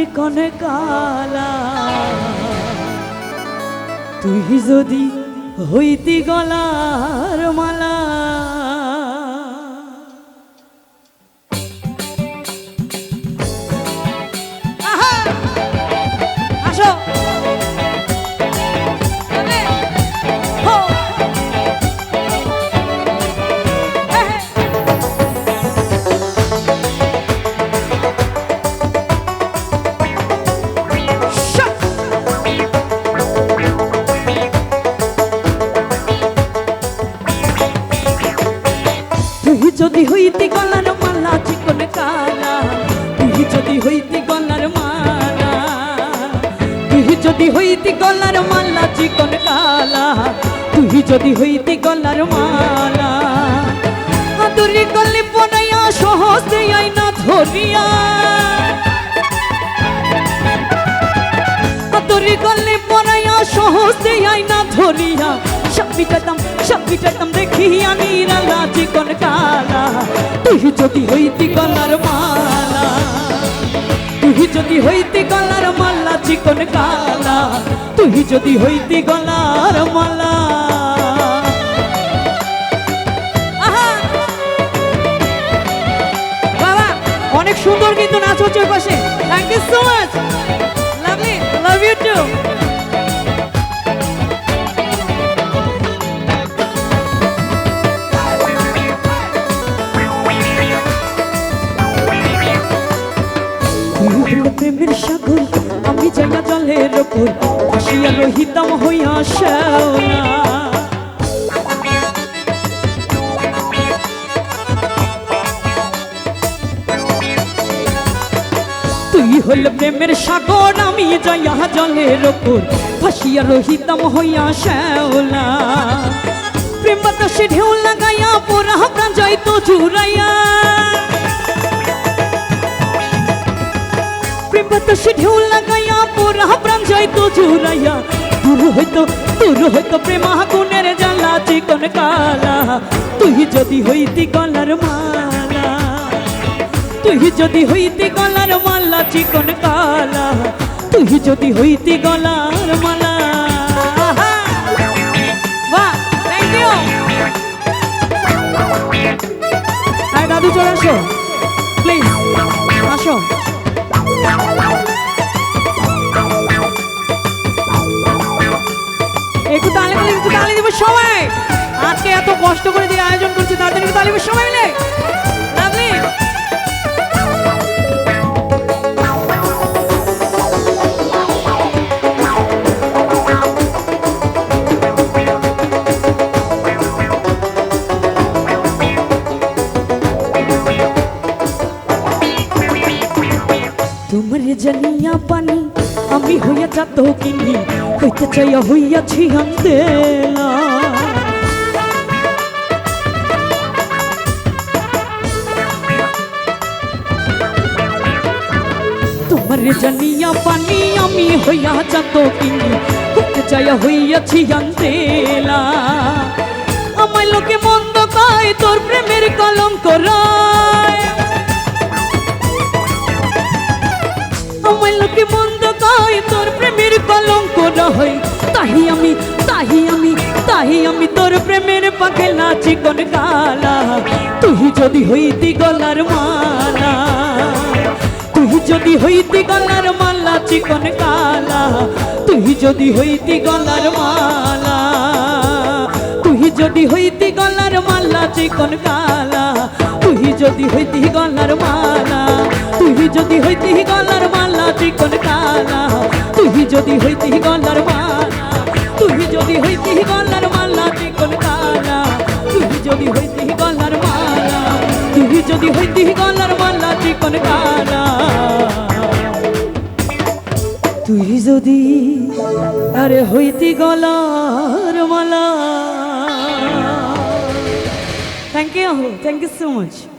চিকন কালা তুই যদি হইতি গলার মালা আসো যদি হইতি গলার মালা চিকন কালা তুই যদি হইতি গলার মালা তুই যদি হইতি গলার মালা চিকন কালা তুই যদি হইতি গলার মালা আদুরি গলে পড়াইয়া সহজে আইনা ধরিয়া আদুরি গলে পড়াইয়া সহজে আইনা ধরিয়া সবিটাতাম দেখিয়া নিরালা চিকন কালা তুই যদি হইতি গলার মালা তুই যদি হইতি গলার মালা চিকন কালা তুই যদি হইতি গলার মালা বাবা অনেক সুন্দর কিন্তু নাচ হচ্ছে ওই পাশে thank you so much lovely love you too প্রেমের সাগর আমি জায়গা জলের ওপর ভাসিয়া রহিতাম হইয়া শ্যাওলা তুই হল প্রেমের সাগর আমি যাইয়া জলের ওপর ভাসিয়া রহিতাম হইয়া শ্যাওলা প্রেম বাতাসে ঢেউ লাগাইয়া পোড়া প্রাণ যাইতো জুড়াইয়া প্রেম বাতাসে ঢেউ লাগাইয়া পোড়া প্রাণ যাইতো জুড়াইয়া তোর হয়তো প্রেম আগুনের জ্বালা চিকন কালা তুই যদি হইতি গলার মালা তুই যদি হইতি গলার মালা চিকন কালা তুই যদি হইতি গলার মালা বাহ থ্যাংক ইউ আয় দাদু চলে আসো প্লিজ আসো একটু তালি দিব সবাই আজকে এত কষ্ট করে দিয়ে আয়োজন করছি তার জন্য তালি দিব সবাই মিলে লাভলি তোমার জানিয়া পানি আমি হইয়া যাত কিনি হইতে চাইয়া হইয়াছি আন্দেলা তোমার জানিয়া পানি আমি হইয়া যাত কিনি হইতে চাইয়া হইয়াছি আন্দেলা আমায় লোকে মন্দ কয় তোর প্রেমের কলঙ্ক রয় আমায় লোকে মন্দ কয় তোর প্রেমের কলঙ্ক রয় তাহি আমি তোর প্রেমের পাখেলা চিকন কালা তুই যদি হইতি গলার মালা তুই যদি হইতি গলার মালা চিকন কালা তুই যদি হইতি গলার মালা তুই যদি হইতি গলার মালা চিকন কালা তুই যদি হইতি গলার মালা তুই যদি হইতি গলার মালা চিকন কালা তুই যদি হইতি গলার মালা তুই যদি হইতি গলার মালা চিকন কালা তুই যদি হইতি গলার মালা তুই যদি হইতি গলার মালা চিকন কালা তুই যদি আরে হইতি গলার মালা থ্যাংক ইউ সো মাচ